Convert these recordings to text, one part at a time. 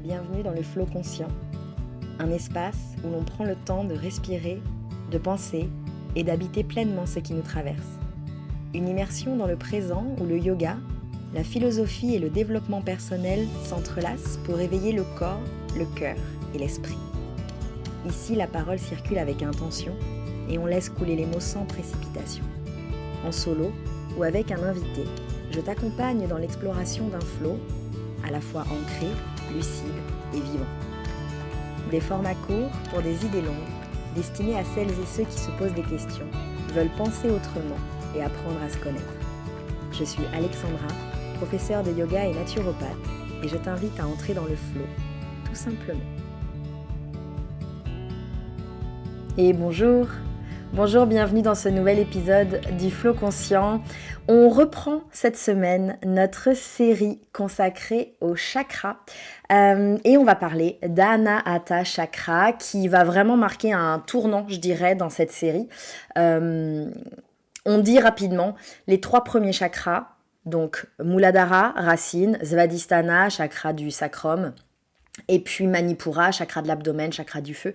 Bienvenue dans le Flow Conscient, un espace où l'on prend le temps de respirer, de penser et d'habiter pleinement ce qui nous traverse. Une immersion dans le présent où le yoga, la philosophie et le développement personnel s'entrelacent pour éveiller le corps, le cœur et l'esprit. Ici, la parole circule avec intention et on laisse couler les mots sans précipitation. En solo ou avec un invité, je t'accompagne dans l'exploration d'un flow à la fois ancré, lucide et vivant. Des formats courts pour des idées longues, destinés à celles et ceux qui se posent des questions, veulent penser autrement et apprendre à se connaître. Je suis Alexandra, professeure de yoga et naturopathe, et je t'invite à entrer dans le flow, tout simplement. Et bonjour, bienvenue dans ce nouvel épisode du Flow Conscient. On reprend cette semaine notre série consacrée au chakra et on va parler d'Anahata Chakra qui va vraiment marquer un tournant, je dirais, dans cette série. On dit rapidement les 3 premiers chakras, donc Muladhara, racine, Svadhisthana, chakra du sacrum, et puis Manipura, chakra de l'abdomen, chakra du feu.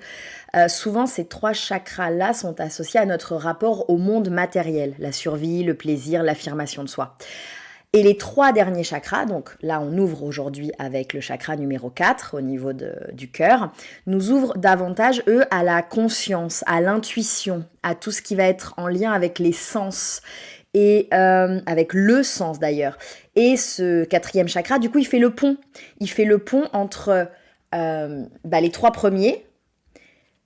Souvent, ces 3 chakras-là sont associés à notre rapport au monde matériel, la survie, le plaisir, l'affirmation de soi. Et les 3 derniers chakras, donc là on ouvre aujourd'hui avec le chakra numéro 4 au niveau du cœur, nous ouvrent davantage, eux, à la conscience, à l'intuition, à tout ce qui va être en lien avec les sens, et avec le sens d'ailleurs. Et ce 4e chakra, du coup, il fait le pont. Il fait le pont entre les 3 premiers.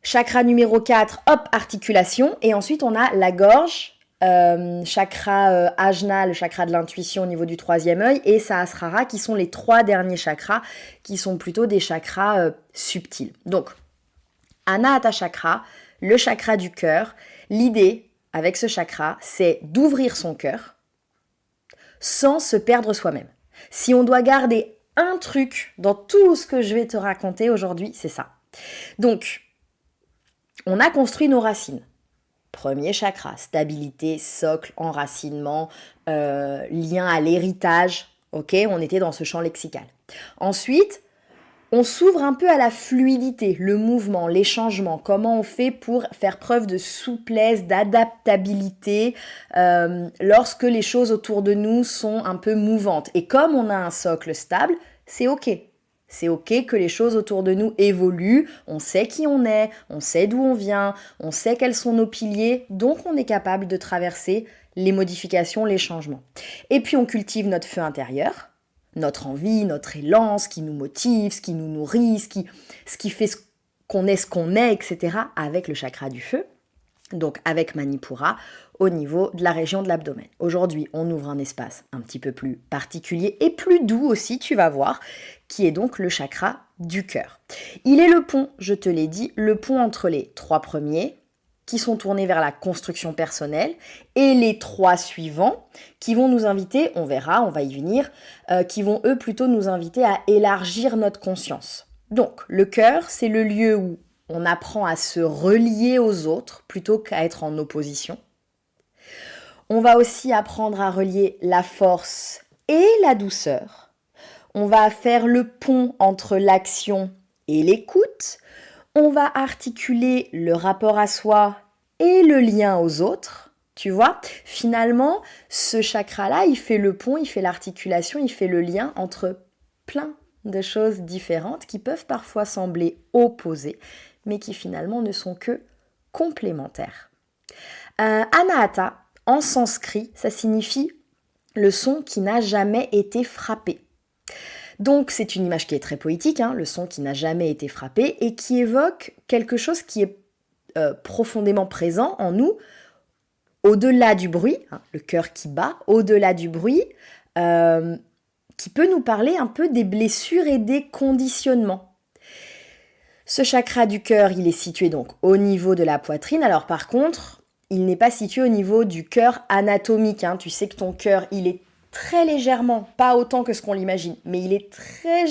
Chakra numéro 4, hop, articulation. Et ensuite, on a la gorge, chakra ajna, le chakra de l'intuition au niveau du 3e œil, et Sahasrara, qui sont les 3 derniers chakras, qui sont plutôt des chakras subtils. Donc, Anahata Chakra, le chakra du cœur, l'idée avec ce chakra, c'est d'ouvrir son cœur sans se perdre soi-même. Si on doit garder un truc dans tout ce que je vais te raconter aujourd'hui, c'est ça. Donc, on a construit nos racines. Premier chakra, stabilité, socle, enracinement, lien à l'héritage. Ok, on était dans ce champ lexical. Ensuite, on s'ouvre un peu à la fluidité, le mouvement, les changements, comment on fait pour faire preuve de souplesse, d'adaptabilité lorsque les choses autour de nous sont un peu mouvantes. Et comme on a un socle stable, c'est ok. C'est ok que les choses autour de nous évoluent, on sait qui on est, on sait d'où on vient, on sait quels sont nos piliers, donc on est capable de traverser les modifications, les changements. Et puis on cultive notre feu intérieur, notre envie, notre élan, ce qui nous motive, ce qui nous nourrit, ce qui fait qu'on est ce qu'on est, etc. avec le chakra du feu, donc avec Manipura, au niveau de la région de l'abdomen. Aujourd'hui, on ouvre un espace un petit peu plus particulier et plus doux aussi, tu vas voir, qui est donc le chakra du cœur. Il est le pont, je te l'ai dit, le pont entre les 3 premiers, qui sont tournés vers la construction personnelle, et les 3 suivants qui vont nous inviter, on verra, on va y venir, qui vont eux plutôt nous inviter à élargir notre conscience. Donc, le cœur, c'est le lieu où on apprend à se relier aux autres plutôt qu'à être en opposition. On va aussi apprendre à relier la force et la douceur. On va faire le pont entre l'action et l'écoute. On va articuler le rapport à soi et le lien aux autres, tu vois. Finalement, ce chakra-là, il fait le pont, il fait l'articulation, il fait le lien entre plein de choses différentes qui peuvent parfois sembler opposées, mais qui finalement ne sont que complémentaires. Anahata, en sanskrit, ça signifie le son qui n'a jamais été frappé. Donc c'est une image qui est très poétique, le son qui n'a jamais été frappé et qui évoque quelque chose qui est profondément présent en nous, au-delà du bruit, le cœur qui bat, au-delà du bruit, qui peut nous parler un peu des blessures et des conditionnements. Ce chakra du cœur, il est situé donc au niveau de la poitrine. Alors par contre, il n'est pas situé au niveau du cœur anatomique. Tu sais que ton cœur, il est très légèrement, pas autant que ce qu'on l'imagine, mais il est très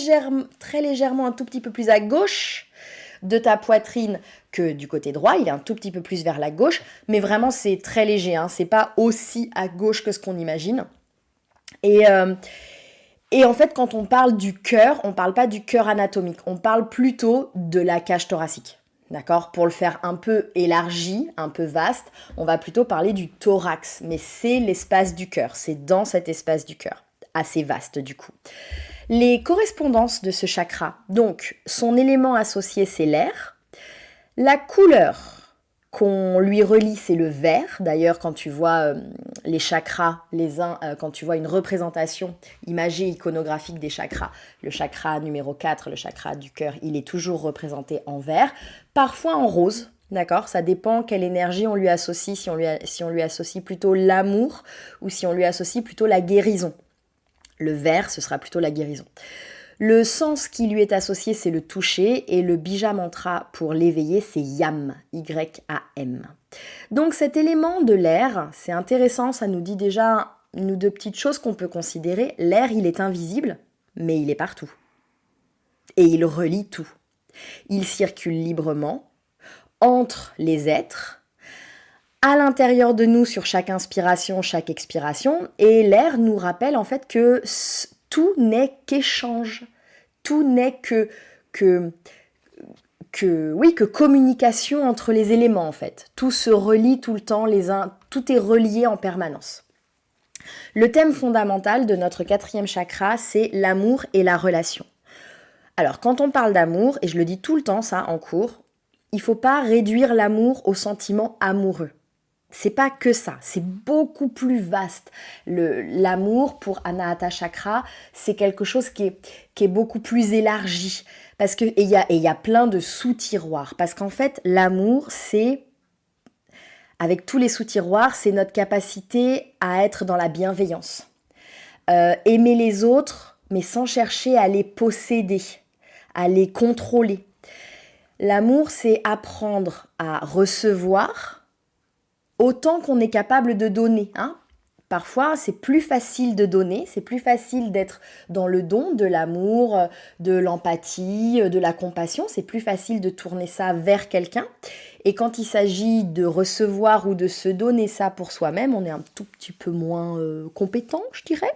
légèrement un tout petit peu plus à gauche de ta poitrine que du côté droit. Il est un tout petit peu plus vers la gauche, mais vraiment c'est très léger, c'est pas aussi à gauche que ce qu'on imagine. Et Et en fait, quand on parle du cœur, on ne parle pas du cœur anatomique, on parle plutôt de la cage thoracique. D'accord? Pour le faire un peu élargi, un peu vaste, on va plutôt parler du thorax, mais c'est l'espace du cœur, c'est dans cet espace du cœur, assez vaste du coup. Les correspondances de ce chakra, donc son élément associé c'est l'air, la couleur qu'on lui relie, c'est le vert. D'ailleurs, quand tu vois les chakras, quand tu vois une représentation imagée, iconographique des chakras, le chakra numéro 4, le chakra du cœur, il est toujours représenté en vert, parfois en rose. D'accord? Ça dépend quelle énergie on lui associe, si on lui associe plutôt l'amour ou si on lui associe plutôt la guérison. Le vert, ce sera plutôt la guérison. Le sens qui lui est associé, c'est le toucher, et le bija mantra pour l'éveiller, c'est Yam, Y-A-M. Donc cet élément de l'air, c'est intéressant, ça nous dit déjà une ou deux petites choses qu'on peut considérer. L'air, il est invisible, mais il est partout. Et il relie tout. Il circule librement, entre les êtres, à l'intérieur de nous sur chaque inspiration, chaque expiration, et l'air nous rappelle en fait que tout n'est qu'échange, tout n'est que communication entre les éléments en fait. Tout se relie tout le temps, tout est relié en permanence. Le thème fondamental de notre 4e chakra, c'est l'amour et la relation. Alors quand on parle d'amour, et je le dis tout le temps ça en cours, il ne faut pas réduire l'amour au sentiment amoureux. C'est pas que ça, c'est beaucoup plus vaste. L'amour pour Anahata Chakra, c'est quelque chose qui est beaucoup plus élargi. Parce que, et il y a plein de sous-tiroirs. Parce qu'en fait, l'amour, c'est, avec tous les sous-tiroirs, c'est notre capacité à être dans la bienveillance. Aimer les autres, mais sans chercher à les posséder, à les contrôler. L'amour, c'est apprendre à recevoir autant qu'on est capable de donner. Parfois, c'est plus facile de donner, c'est plus facile d'être dans le don, de l'amour, de l'empathie, de la compassion. C'est plus facile de tourner ça vers quelqu'un. Et quand il s'agit de recevoir ou de se donner ça pour soi-même, on est un tout petit peu moins compétent, je dirais.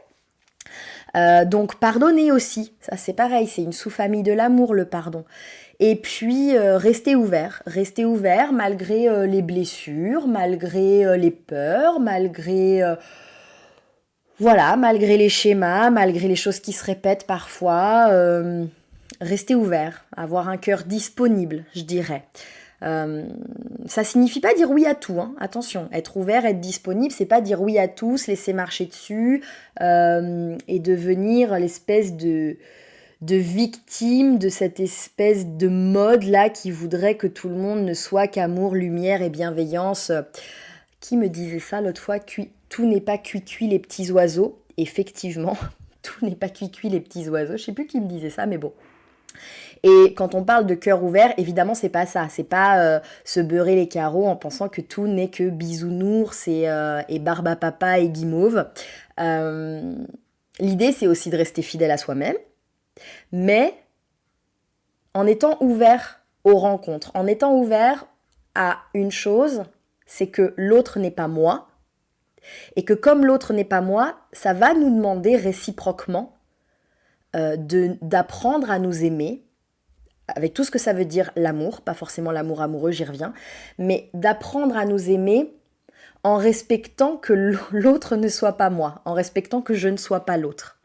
Donc pardonner aussi, ça c'est pareil, c'est une sous-famille de l'amour, le pardon. Et puis rester ouvert malgré les blessures, malgré les peurs, malgré les schémas, malgré les choses qui se répètent parfois. Rester ouvert, avoir un cœur disponible, je dirais. Ça signifie pas dire oui à tout, attention, être ouvert, être disponible, c'est pas dire oui à tout, se laisser marcher dessus et devenir l'espèce de victime de cette espèce de mode là qui voudrait que tout le monde ne soit qu'amour, lumière et bienveillance. Qui me disait ça l'autre fois? Tout n'est pas cuit les petits oiseaux. Effectivement, tout n'est pas cuit les petits oiseaux. Je sais plus qui me disait ça, mais bon. Et quand on parle de cœur ouvert, évidemment, c'est pas ça. C'est pas se beurrer les carreaux en pensant que tout n'est que bisounours et barbe à papa et guimauve. L'idée, c'est aussi de rester fidèle à soi-même, mais en étant ouvert aux rencontres, en étant ouvert à une chose, c'est que l'autre n'est pas moi, et que comme l'autre n'est pas moi, ça va nous demander réciproquement d'apprendre à nous aimer, avec tout ce que ça veut dire l'amour, pas forcément l'amour amoureux, j'y reviens, mais d'apprendre à nous aimer en respectant que l'autre ne soit pas moi, en respectant que je ne sois pas l'autre.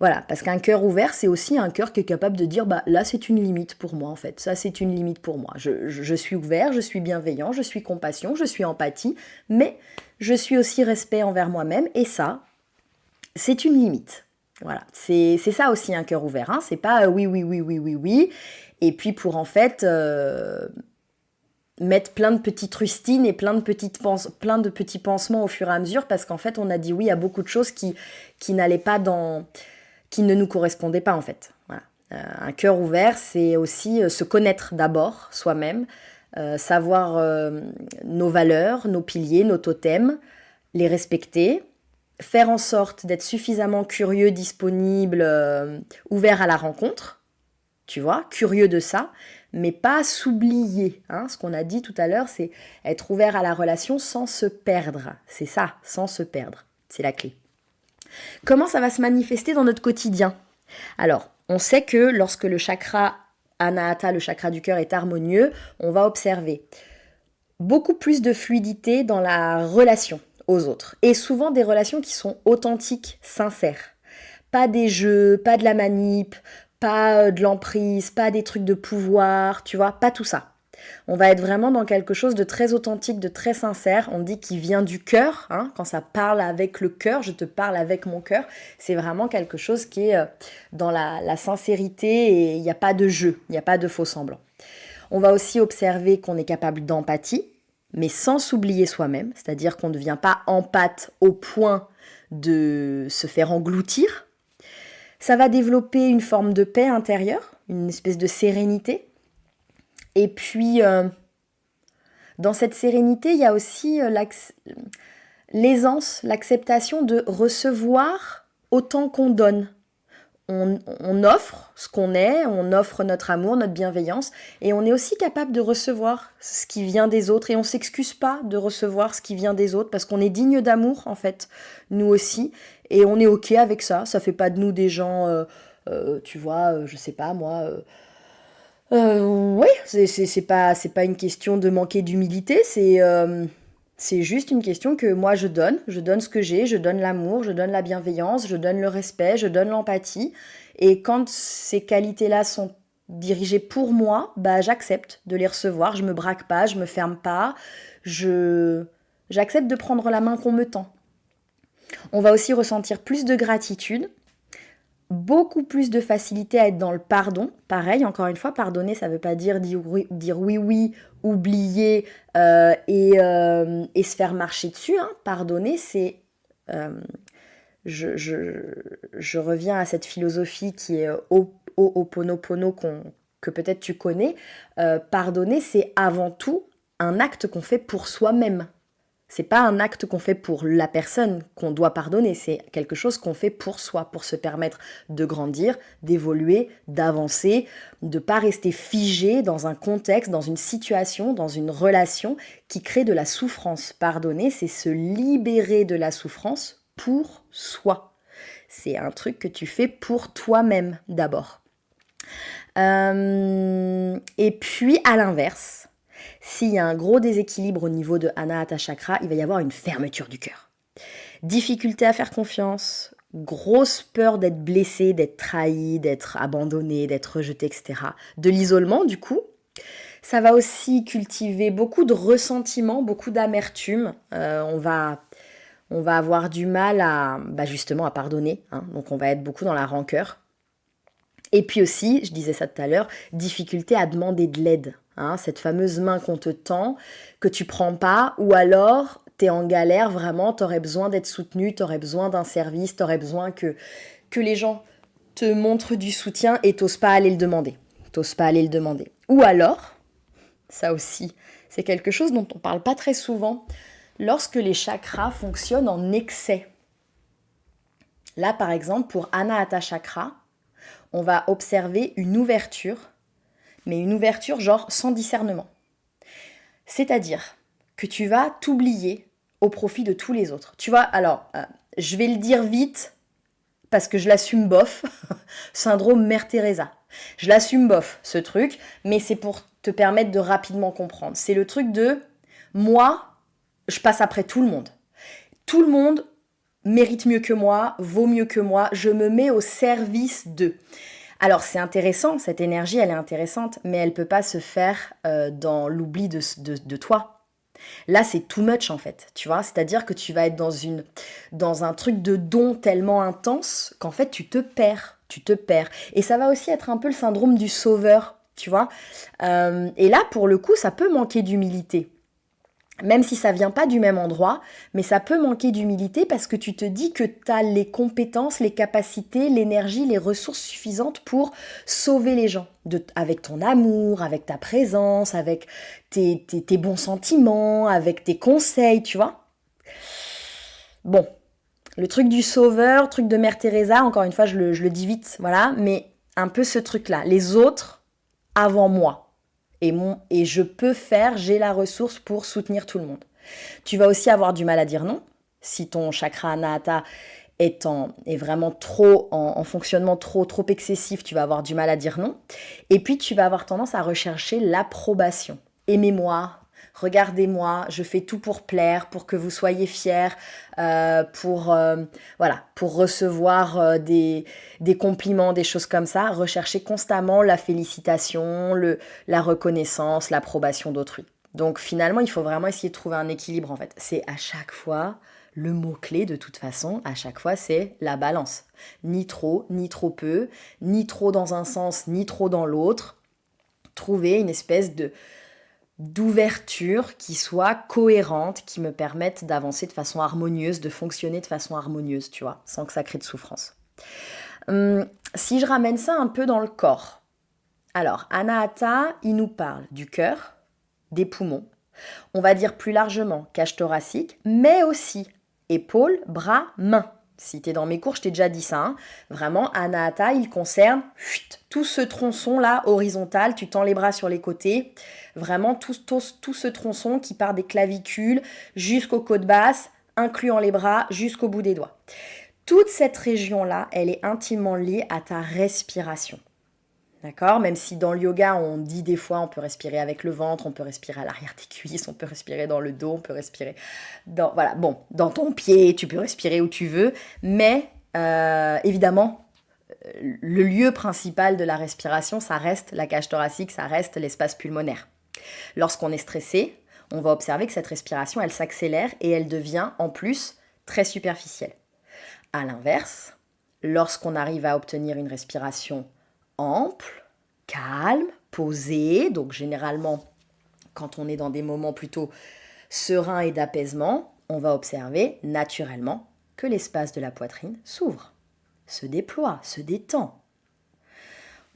Voilà, parce qu'un cœur ouvert, c'est aussi un cœur qui est capable de dire, là c'est une limite pour moi en fait, ça c'est une limite pour moi. Je suis ouvert, je suis bienveillant, je suis compassion, je suis empathie, mais je suis aussi respect envers moi-même, et ça, c'est une limite. Voilà, c'est ça aussi un cœur ouvert, c'est pas oui, et puis pour en fait mettre plein de petites rustines et plein de petits pansements au fur et à mesure, parce qu'en fait on a dit oui à beaucoup de choses qui n'allaient pas qui ne nous correspondaient pas en fait. Voilà. Un cœur ouvert, c'est aussi se connaître d'abord soi-même, savoir nos valeurs, nos piliers, nos totems, les respecter, faire en sorte d'être suffisamment curieux, disponible, ouvert à la rencontre, tu vois, curieux de ça, mais pas s'oublier. Ce qu'on a dit tout à l'heure, c'est être ouvert à la relation sans se perdre. C'est ça, sans se perdre. C'est la clé. Comment ça va se manifester dans notre quotidien? Alors, on sait que lorsque le chakra Anahata, le chakra du cœur, est harmonieux, on va observer beaucoup plus de fluidité dans la relation aux autres. Et souvent des relations qui sont authentiques, sincères. Pas des jeux, pas de la manip, pas de l'emprise, pas des trucs de pouvoir, tu vois, pas tout ça. On va être vraiment dans quelque chose de très authentique, de très sincère. On dit qu'il vient du cœur, hein, quand ça parle avec le cœur, je te parle avec mon cœur. C'est vraiment quelque chose qui est dans la sincérité et il n'y a pas de jeu, il n'y a pas de faux semblant. On va aussi observer qu'on est capable d'empathie, mais sans s'oublier soi-même, c'est-à-dire qu'on ne devient pas empathe au point de se faire engloutir. Ça va développer une forme de paix intérieure, une espèce de sérénité. Et puis, dans cette sérénité, il y a aussi l'aisance, l'acceptation de recevoir autant qu'on donne. On offre ce qu'on est, on offre notre amour, notre bienveillance, et on est aussi capable de recevoir ce qui vient des autres, et on ne s'excuse pas de recevoir ce qui vient des autres, parce qu'on est digne d'amour, en fait, nous aussi, et on est OK avec ça. Ça fait pas de nous des gens, tu vois, je sais pas, moi... ouais, c'est pas une question de manquer d'humilité, c'est juste une question que moi je donne ce que j'ai, je donne l'amour, je donne la bienveillance, je donne le respect, je donne l'empathie. Et quand ces qualités-là sont dirigées pour moi, bah j'accepte de les recevoir, je me braque pas, je me ferme pas, j'accepte de prendre la main qu'on me tend. On va aussi ressentir plus de gratitude, beaucoup plus de facilité à être dans le pardon. Pareil, encore une fois, pardonner, ça ne veut pas dire oui, oublier et se faire marcher dessus. Hein. Pardonner, c'est... je reviens à cette philosophie qui est Ho'oponopono que peut-être tu connais. Pardonner, c'est avant tout un acte qu'on fait pour soi-même. C'est pas un acte qu'on fait pour la personne qu'on doit pardonner, c'est quelque chose qu'on fait pour soi, pour se permettre de grandir, d'évoluer, d'avancer, de pas rester figé dans un contexte, dans une situation, dans une relation qui crée de la souffrance. Pardonner, c'est se libérer de la souffrance pour soi. C'est un truc que tu fais pour toi-même d'abord. Et puis à l'inverse, s'il y a un gros déséquilibre au niveau de Anahata Chakra, il va y avoir une fermeture du cœur. Difficulté à faire confiance, grosse peur d'être blessé, d'être trahi, d'être abandonné, d'être rejeté, etc. De l'isolement, du coup. Ça va aussi cultiver beaucoup de ressentiment, beaucoup d'amertume. On va avoir du mal justement à pardonner. Hein. Donc on va être beaucoup dans la rancœur. Et puis aussi, je disais ça tout à l'heure, difficulté à demander de l'aide. Hein, cette fameuse main qu'on te tend, que tu prends pas, ou alors t'es en galère, vraiment, t'aurais besoin d'être soutenu, t'aurais besoin d'un service, t'aurais besoin que les gens te montrent du soutien et t'oses pas aller le demander. Ou alors, ça aussi, c'est quelque chose dont on parle pas très souvent, lorsque les chakras fonctionnent en excès. Là, par exemple, pour Anahata Chakra, on va observer une ouverture, mais une ouverture genre sans discernement. C'est-à-dire que tu vas t'oublier au profit de tous les autres. Tu vois, alors, je vais le dire vite, parce que je l'assume bof, syndrome Mère Teresa. Je l'assume bof, ce truc, mais c'est pour te permettre de rapidement comprendre. C'est le truc de, moi, je passe après tout le monde. Tout le monde mérite mieux que moi, vaut mieux que moi, je me mets au service d'eux. Alors c'est intéressant, cette énergie elle est intéressante, mais elle peut pas se faire dans l'oubli de toi. Là c'est too much en fait, tu vois, c'est-à-dire que tu vas être dans un truc de don tellement intense qu'en fait tu te perds. Et ça va aussi être un peu le syndrome du sauveur, tu vois. Et là pour le coup ça peut manquer d'humilité. Même si ça vient pas du même endroit, mais ça peut manquer d'humilité parce que tu te dis que tu as les compétences, les capacités, l'énergie, les ressources suffisantes pour sauver les gens. Avec ton amour, avec ta présence, avec tes bons sentiments, avec tes conseils, tu vois. Bon, le truc du sauveur, truc de Mère Teresa, encore une fois, je le dis vite, voilà, mais un peu ce truc-là. Les autres avant moi. Et je peux j'ai la ressource pour soutenir tout le monde. Tu vas aussi avoir du mal à dire non. Si ton chakra Anahata est vraiment trop en fonctionnement trop excessif, tu vas avoir du mal à dire non. Et puis tu vas avoir tendance à rechercher l'approbation. Aimez-moi, regardez-moi, je fais tout pour plaire, pour que vous soyez fiers, pour recevoir des compliments, des choses comme ça. Recherchez constamment la félicitation, la reconnaissance, l'approbation d'autrui. Donc finalement, il faut vraiment essayer de trouver un équilibre en fait. C'est à chaque fois le mot-clé de toute façon, à chaque fois, c'est la balance. Ni trop peu, ni trop dans un sens, ni trop dans l'autre. Trouver une espèce d'ouverture qui soit cohérente, qui me permette d'avancer de façon harmonieuse, de fonctionner de façon harmonieuse, tu vois, sans que ça crée de souffrance. Si je ramène ça un peu dans le corps, alors Anahata, il nous parle du cœur, des poumons, on va dire plus largement cage thoracique, mais aussi épaules, bras, mains. Si tu es dans mes cours, je t'ai déjà dit ça. Hein. Vraiment, Anahata, il concerne tout ce tronçon-là horizontal. Tu tends les bras sur les côtés. Vraiment, tout ce tronçon qui part des clavicules jusqu'aux côtes basses, incluant les bras jusqu'au bout des doigts. Toute cette région-là, elle est intimement liée à ta respiration. D'accord ? Même si dans le yoga, on dit des fois, on peut respirer avec le ventre, on peut respirer à l'arrière des cuisses, on peut respirer dans le dos, on peut respirer dans ton pied, tu peux respirer où tu veux. Mais évidemment, le lieu principal de la respiration, ça reste la cage thoracique, ça reste l'espace pulmonaire. Lorsqu'on est stressé, on va observer que cette respiration, elle s'accélère et elle devient en plus très superficielle. À l'inverse, lorsqu'on arrive à obtenir une respiration ample, calme, posé, donc généralement quand on est dans des moments plutôt sereins et d'apaisement, on va observer naturellement que l'espace de la poitrine s'ouvre, se déploie, se détend.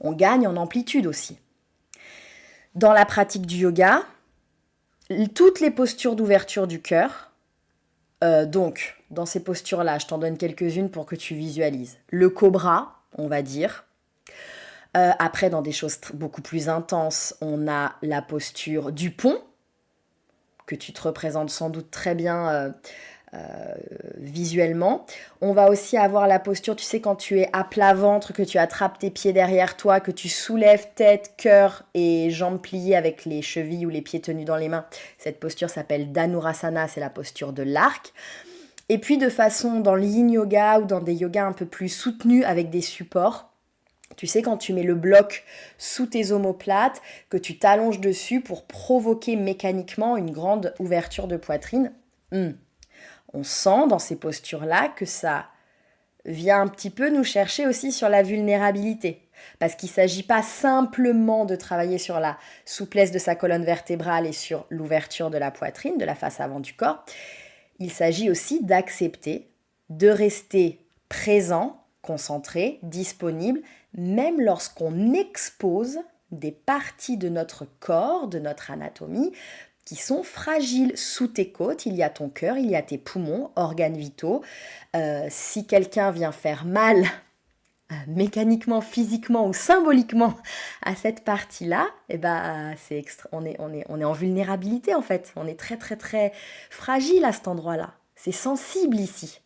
On gagne en amplitude aussi. Dans la pratique du yoga, toutes les postures d'ouverture du cœur, donc dans ces postures-là, je t'en donne quelques-unes pour que tu visualises. Le cobra, on va dire. Après, dans des choses beaucoup plus intenses, on a la posture du pont, que tu te représentes sans doute très bien visuellement. On va aussi avoir la posture, tu sais, quand tu es à plat ventre, que tu attrapes tes pieds derrière toi, que tu soulèves tête, cœur et jambes pliées avec les chevilles ou les pieds tenus dans les mains. Cette posture s'appelle Dhanurasana, c'est la posture de l'arc. Et puis de façon dans le yin yoga ou dans des yogas un peu plus soutenus avec des supports, tu sais, quand tu mets le bloc sous tes omoplates, que tu t'allonges dessus pour provoquer mécaniquement une grande ouverture de poitrine, on sent dans ces postures-là que ça vient un petit peu nous chercher aussi sur la vulnérabilité. Parce qu'il ne s'agit pas simplement de travailler sur la souplesse de sa colonne vertébrale et sur l'ouverture de la poitrine, de la face avant du corps. Il s'agit aussi d'accepter de rester présent, concentré, disponible, même lorsqu'on expose des parties de notre corps, de notre anatomie, qui sont fragiles. Sous tes côtes, il y a ton cœur, il y a tes poumons, organes vitaux. Si quelqu'un vient faire mal mécaniquement, physiquement ou symboliquement à cette partie-là, on est en vulnérabilité en fait. On est très très très fragile à cet endroit-là. C'est sensible ici.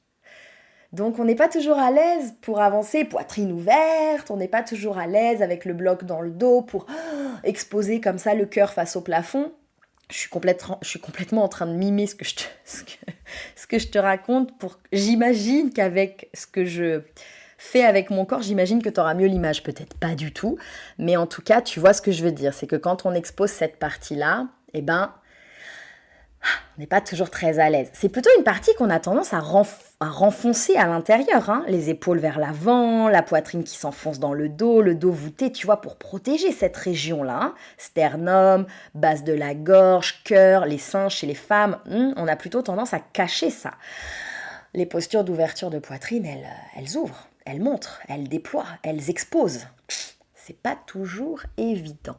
Donc on n'est pas toujours à l'aise pour avancer, poitrine ouverte, on n'est pas toujours à l'aise avec le bloc dans le dos pour exposer comme ça le cœur face au plafond. Je suis complètement en train de mimer ce que je te raconte. J'imagine qu'avec ce que je fais avec mon corps, j'imagine que tu auras mieux l'image. Peut-être pas du tout, mais en tout cas, tu vois ce que je veux dire. C'est que quand on expose cette partie-là, on n'est pas toujours très à l'aise. C'est plutôt une partie qu'on a tendance à renfoncer à l'intérieur. Hein. Les épaules vers l'avant, la poitrine qui s'enfonce dans le dos voûté, tu vois, pour protéger cette région-là. Hein. Sternum, base de la gorge, cœur, les seins chez les femmes. On a plutôt tendance à cacher ça. Les postures d'ouverture de poitrine, elles ouvrent, elles montrent, elles déploient, elles exposent. C'est pas toujours évident.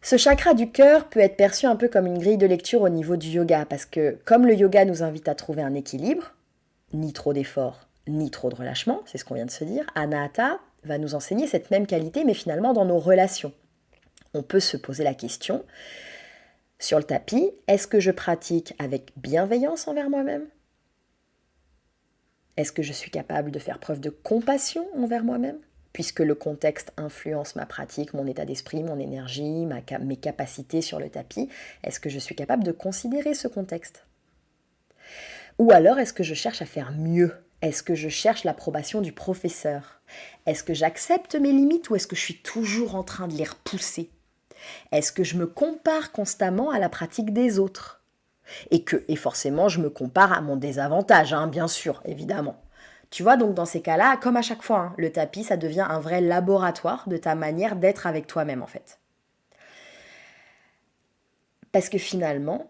Ce chakra du cœur peut être perçu un peu comme une grille de lecture au niveau du yoga, parce que comme le yoga nous invite à trouver un équilibre, ni trop d'efforts, ni trop de relâchement, c'est ce qu'on vient de se dire, Anahata va nous enseigner cette même qualité, mais finalement dans nos relations. On peut se poser la question, sur le tapis, est-ce que je pratique avec bienveillance envers moi-même ? Est-ce que je suis capable de faire preuve de compassion envers moi-même? Puisque le contexte influence ma pratique, mon état d'esprit, mon énergie, mes capacités sur le tapis, est-ce que je suis capable de considérer ce contexte? Ou alors est-ce que je cherche à faire mieux? Est-ce que je cherche l'approbation du professeur? Est-ce que j'accepte mes limites ou est-ce que je suis toujours en train de les repousser? Est-ce que je me compare constamment à la pratique des autres? Et forcément, je me compare à mon désavantage, hein, bien sûr, évidemment. Tu vois, donc dans ces cas-là, comme à chaque fois, hein, le tapis, ça devient un vrai laboratoire de ta manière d'être avec toi-même, en fait. Parce que finalement,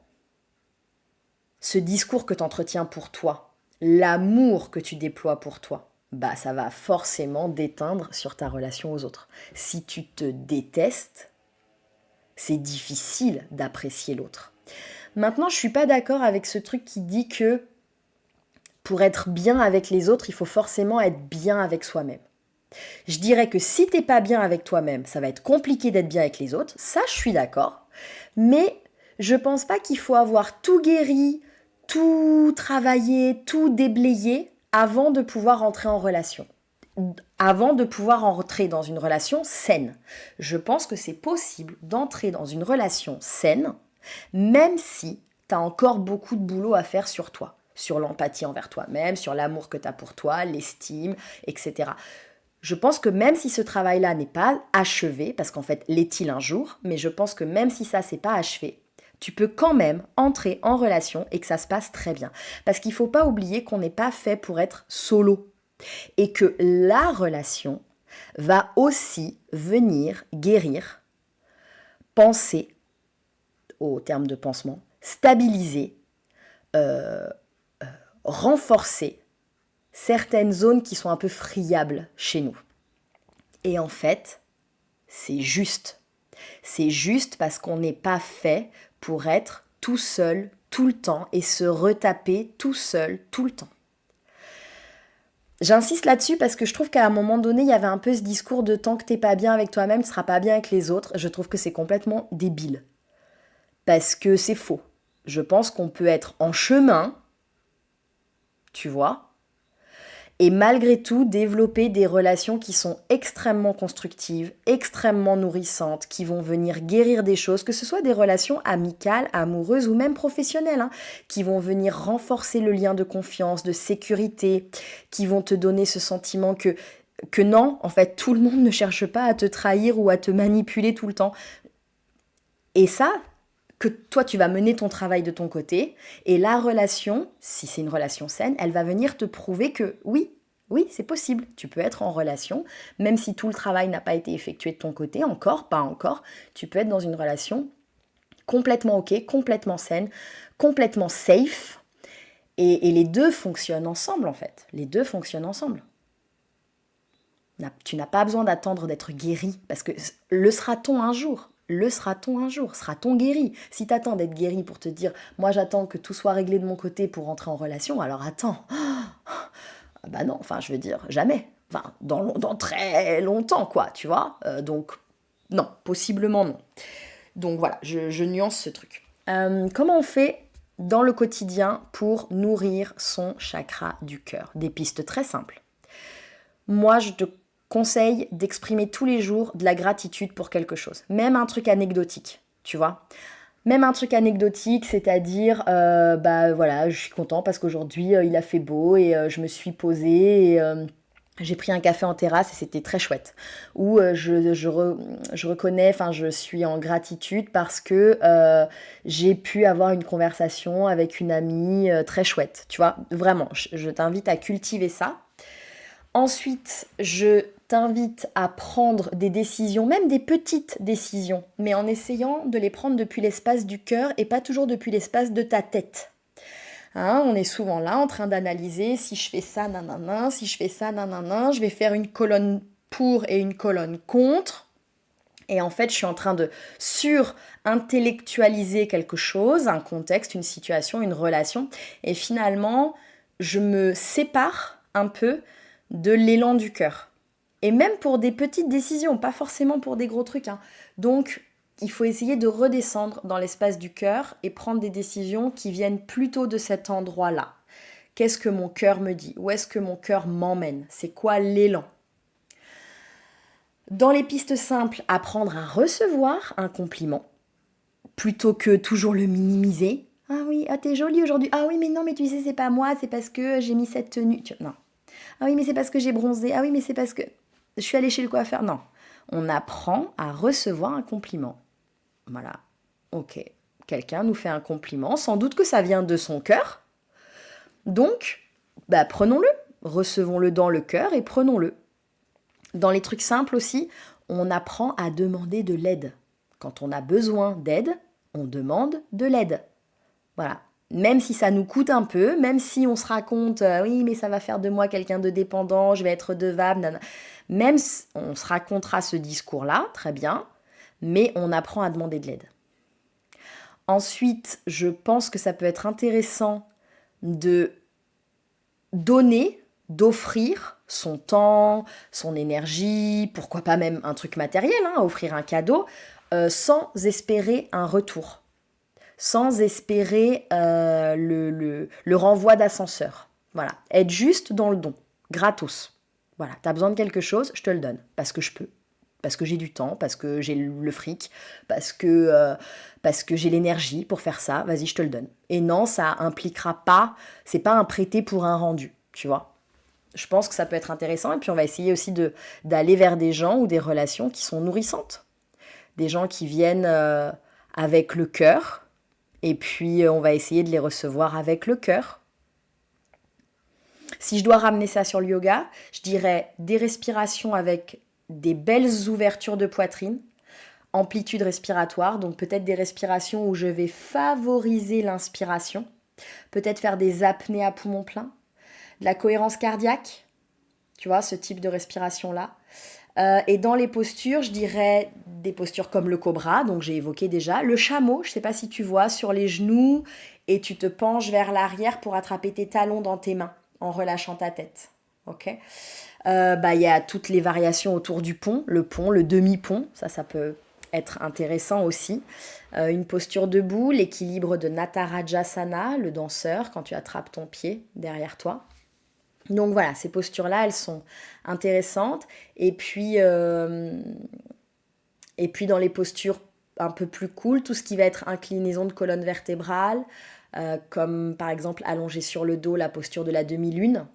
ce discours que tu entretiens pour toi, l'amour que tu déploies pour toi, bah ça va forcément déteindre sur ta relation aux autres. Si tu te détestes, c'est difficile d'apprécier l'autre. Maintenant, je suis pas d'accord avec ce truc qui dit que pour être bien avec les autres, il faut forcément être bien avec soi-même. Je dirais que si t'es pas bien avec toi-même, ça va être compliqué d'être bien avec les autres, ça je suis d'accord, mais je pense pas qu'il faut avoir tout guéri, tout travaillé, tout déblayé avant de pouvoir entrer en relation. Avant de pouvoir entrer dans une relation saine. Je pense que c'est possible d'entrer dans une relation saine, même si tu as encore beaucoup de boulot à faire sur toi, sur l'empathie envers toi-même, sur l'amour que tu as pour toi, l'estime, etc. Je pense que même si ce travail-là n'est pas achevé, parce qu'en fait l'est-il un jour, mais je pense que même si ça c'est pas achevé, tu peux quand même entrer en relation et que ça se passe très bien. Parce qu'il ne faut pas oublier qu'on n'est pas fait pour être solo. Et que la relation va aussi venir guérir, penser, au terme de pansement, stabiliser, renforcer certaines zones qui sont un peu friables chez nous. Et en fait, c'est juste. C'est juste parce qu'on n'est pas fait pour être tout seul, tout le temps, et se retaper tout seul, tout le temps. J'insiste là-dessus parce que je trouve qu'à un moment donné, il y avait un peu ce discours de tant que t'es pas bien avec toi-même, tu seras pas bien avec les autres. Je trouve que c'est complètement débile. Parce que c'est faux. Je pense qu'on peut être en chemin, tu vois, et malgré tout développer des relations qui sont extrêmement constructives, extrêmement nourrissantes, qui vont venir guérir des choses, que ce soit des relations amicales, amoureuses ou même professionnelles, hein, qui vont venir renforcer le lien de confiance, de sécurité, qui vont te donner ce sentiment que non, en fait, tout le monde ne cherche pas à te trahir ou à te manipuler tout le temps. Et ça, que toi, tu vas mener ton travail de ton côté, et la relation, si c'est une relation saine, elle va venir te prouver que oui, c'est possible. Tu peux être en relation, même si tout le travail n'a pas été effectué de ton côté, pas encore, tu peux être dans une relation complètement ok, complètement saine, complètement safe, et les deux fonctionnent ensemble, en fait. Les deux fonctionnent ensemble. Tu n'as pas besoin d'attendre d'être guéri, parce que le sera-t-on un jour? Le sera-t-on un jour? Sera-t-on guéri? Si tu attends d'être guéri pour te dire « moi j'attends que tout soit réglé de mon côté pour entrer en relation », alors attends. Bah non, enfin je veux dire, jamais. Enfin, dans très longtemps, quoi, tu vois. Donc, non, possiblement non. Donc voilà, je nuance ce truc. Comment on fait dans le quotidien pour nourrir son chakra du cœur? Des pistes très simples. Moi, je te conseille d'exprimer tous les jours de la gratitude pour quelque chose. Même un truc anecdotique, tu vois. Même un truc anecdotique, c'est-à-dire, bah voilà, je suis content parce qu'aujourd'hui, il a fait beau et je me suis posée et j'ai pris un café en terrasse et c'était très chouette. Ou je reconnais, enfin, je suis en gratitude parce que j'ai pu avoir une conversation avec une amie très chouette. Tu vois, vraiment, je t'invite à cultiver ça. Ensuite, je t'invite à prendre des décisions, même des petites décisions, mais en essayant de les prendre depuis l'espace du cœur et pas toujours depuis l'espace de ta tête. Hein, on est souvent là en train d'analyser si je fais ça, nanana, si je fais ça, nanana, je vais faire une colonne pour et une colonne contre. Et en fait, je suis en train de sur-intellectualiser quelque chose, un contexte, une situation, une relation. Et finalement, je me sépare un peu de l'élan du cœur. Et même pour des petites décisions, pas forcément pour des gros trucs. Hein. Donc, il faut essayer de redescendre dans l'espace du cœur et prendre des décisions qui viennent plutôt de cet endroit-là. Qu'est-ce que mon cœur me dit? Où est-ce que mon cœur m'emmène? C'est quoi l'élan? Dans les pistes simples, apprendre à recevoir un compliment plutôt que toujours le minimiser. Ah oui, ah t'es jolie aujourd'hui. Ah oui, mais non, mais tu sais, c'est pas moi, c'est parce que j'ai mis cette tenue. Non. Ah oui, mais c'est parce que j'ai bronzé. Ah oui, mais c'est parce que je suis allée chez le coiffeur. Non. On apprend à recevoir un compliment. Voilà. Ok. Quelqu'un nous fait un compliment, sans doute que ça vient de son cœur. Donc, prenons-le. Recevons-le dans le cœur et prenons-le. Dans les trucs simples aussi, on apprend à demander de l'aide. Quand on a besoin d'aide, on demande de l'aide. Voilà. Même si ça nous coûte un peu, même si on se raconte oui, mais ça va faire de moi quelqu'un de dépendant, je vais être redevable, nanana. Même si on se racontera ce discours-là, très bien, mais on apprend à demander de l'aide. Ensuite, je pense que ça peut être intéressant de donner, d'offrir son temps, son énergie, pourquoi pas même un truc matériel, offrir un cadeau, sans espérer un retour, sans espérer le renvoi d'ascenseur. Voilà, être juste dans le don, gratos. Voilà, t'as besoin de quelque chose, je te le donne, parce que je peux, parce que j'ai du temps, parce que j'ai le fric, parce que j'ai l'énergie pour faire ça, vas-y, je te le donne. Et non, ça impliquera pas, c'est pas un prêté pour un rendu, tu vois. Je pense que ça peut être intéressant, et puis on va essayer aussi d'aller vers des gens ou des relations qui sont nourrissantes. Des gens qui viennent avec le cœur, et puis on va essayer de les recevoir avec le cœur. Si je dois ramener ça sur le yoga, je dirais des respirations avec des belles ouvertures de poitrine, amplitude respiratoire, donc peut-être des respirations où je vais favoriser l'inspiration, peut-être faire des apnées à poumon plein, de la cohérence cardiaque, tu vois, ce type de respiration-là. Et dans les postures, je dirais des postures comme le cobra, donc j'ai évoqué déjà. Le chameau, je ne sais pas si tu vois, sur les genoux, et tu te penches vers l'arrière pour attraper tes talons dans tes mains, en relâchant ta tête. Ok. Y a toutes les variations autour du pont, le demi-pont, ça peut être intéressant aussi. Une posture debout, l'équilibre de Natarajasana, le danseur, quand tu attrapes ton pied derrière toi. Donc voilà, ces postures-là, elles sont intéressantes. Et puis dans les postures un peu plus cool, tout ce qui va être inclinaison de colonne vertébrale, comme par exemple allongé sur le dos, la posture de la demi-lune,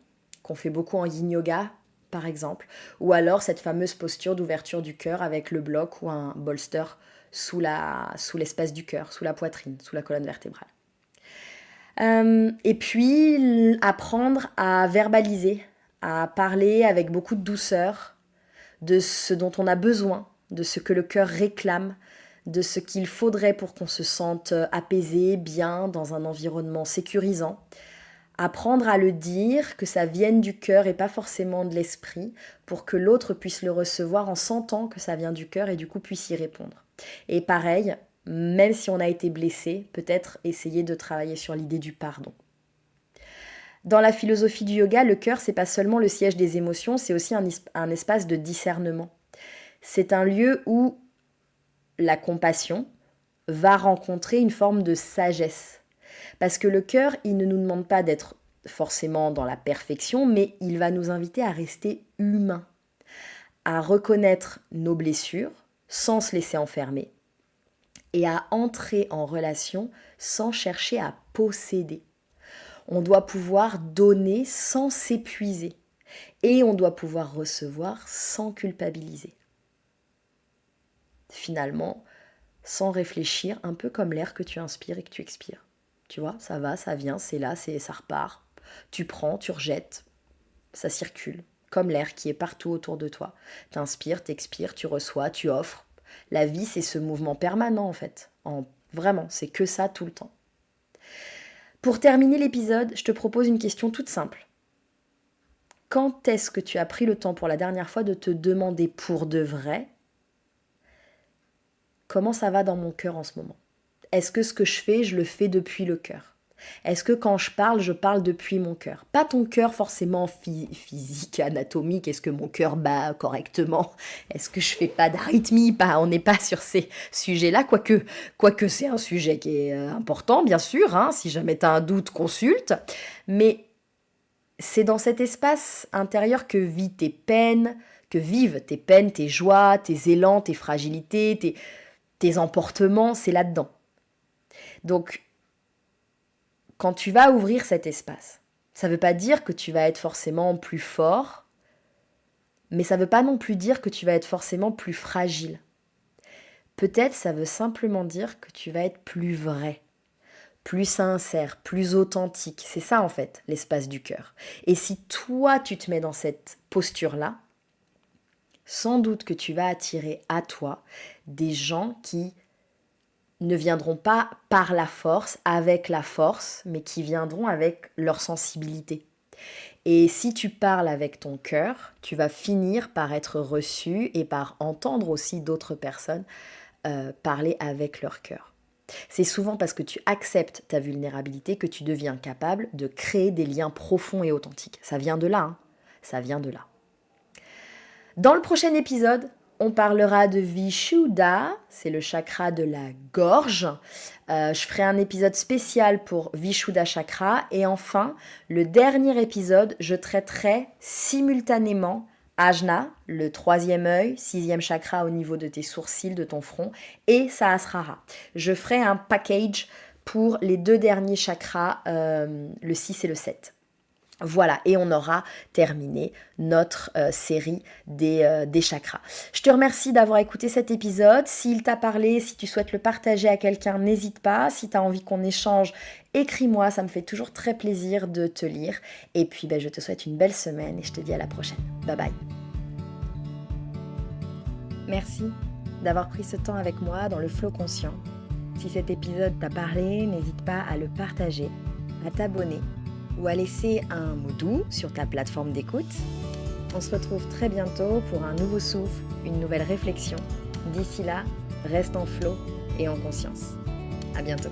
qu'on fait beaucoup en yin yoga, par exemple. Ou alors cette fameuse posture d'ouverture du cœur avec le bloc ou un bolster sous l'espace du cœur, sous la poitrine, sous la colonne vertébrale. Et puis, apprendre à verbaliser, à parler avec beaucoup de douceur de ce dont on a besoin, de ce que le cœur réclame, de ce qu'il faudrait pour qu'on se sente apaisé, bien, dans un environnement sécurisant. Apprendre à le dire, que ça vienne du cœur et pas forcément de l'esprit, pour que l'autre puisse le recevoir en sentant que ça vient du cœur et du coup puisse y répondre. Et pareil, même si on a été blessé, peut-être essayer de travailler sur l'idée du pardon. Dans la philosophie du yoga, le cœur, c'est pas seulement le siège des émotions, c'est aussi un espace de discernement. C'est un lieu où la compassion va rencontrer une forme de sagesse. Parce que le cœur, il ne nous demande pas d'être forcément dans la perfection, mais il va nous inviter à rester humains, à reconnaître nos blessures sans se laisser enfermer, et à entrer en relation sans chercher à posséder. On doit pouvoir donner sans s'épuiser et on doit pouvoir recevoir sans culpabiliser. Finalement, sans réfléchir, un peu comme l'air que tu inspires et que tu expires. Tu vois, ça va, ça vient, c'est là, ça repart. Tu prends, tu rejettes, ça circule, comme l'air qui est partout autour de toi. T'inspires, t'expires, tu reçois, tu offres. La vie, c'est ce mouvement permanent en fait. Vraiment, c'est que ça tout le temps. Pour terminer l'épisode, je te propose une question toute simple. Quand est-ce que tu as pris le temps pour la dernière fois de te demander pour de vrai comment ça va dans mon cœur en ce moment? Est-ce que ce que je fais, je le fais depuis le cœur? Est-ce que quand je parle depuis mon cœur? Pas ton cœur forcément physique, anatomique, est-ce que mon cœur bat correctement? Est-ce que je fais pas d'arythmie? On n'est pas sur ces sujets-là, quoique c'est un sujet qui est important, bien sûr, si jamais tu as un doute, consulte. Mais c'est dans cet espace intérieur que vivent tes peines, tes joies, tes élans, tes fragilités, tes emportements, c'est là-dedans. Donc, quand tu vas ouvrir cet espace, ça ne veut pas dire que tu vas être forcément plus fort, mais ça ne veut pas non plus dire que tu vas être forcément plus fragile. Peut-être ça veut simplement dire que tu vas être plus vrai, plus sincère, plus authentique. C'est ça en fait, l'espace du cœur. Et si toi tu te mets dans cette posture-là, sans doute que tu vas attirer à toi des gens qui ne viendront pas par la force, avec la force, mais qui viendront avec leur sensibilité. Et si tu parles avec ton cœur, tu vas finir par être reçu et par entendre aussi d'autres personnes parler avec leur cœur. C'est souvent parce que tu acceptes ta vulnérabilité que tu deviens capable de créer des liens profonds et authentiques. Ça vient de là, hein. Ça vient de là. Dans le prochain épisode, on parlera de Vishuddha, c'est le chakra de la gorge. Je ferai un épisode spécial pour Vishuddha chakra. Et enfin, le dernier épisode, je traiterai simultanément Ajna, le 3e œil, 6e chakra au niveau de tes sourcils, de ton front, et Sahasrara. Je ferai un package pour les 2 derniers chakras, le 6 et le 7. Voilà, et on aura terminé notre série des chakras. Je te remercie d'avoir écouté cet épisode. S'il t'a parlé, si tu souhaites le partager à quelqu'un, n'hésite pas. Si tu as envie qu'on échange, écris-moi, ça me fait toujours très plaisir de te lire. Et puis, je te souhaite une belle semaine et je te dis à la prochaine. Bye bye. Merci d'avoir pris ce temps avec moi dans le flow conscient. Si cet épisode t'a parlé, n'hésite pas à le partager, à t'abonner ou à laisser un mot doux sur ta plateforme d'écoute. On se retrouve très bientôt pour un nouveau souffle, une nouvelle réflexion. D'ici là, reste en flow et en conscience. À bientôt.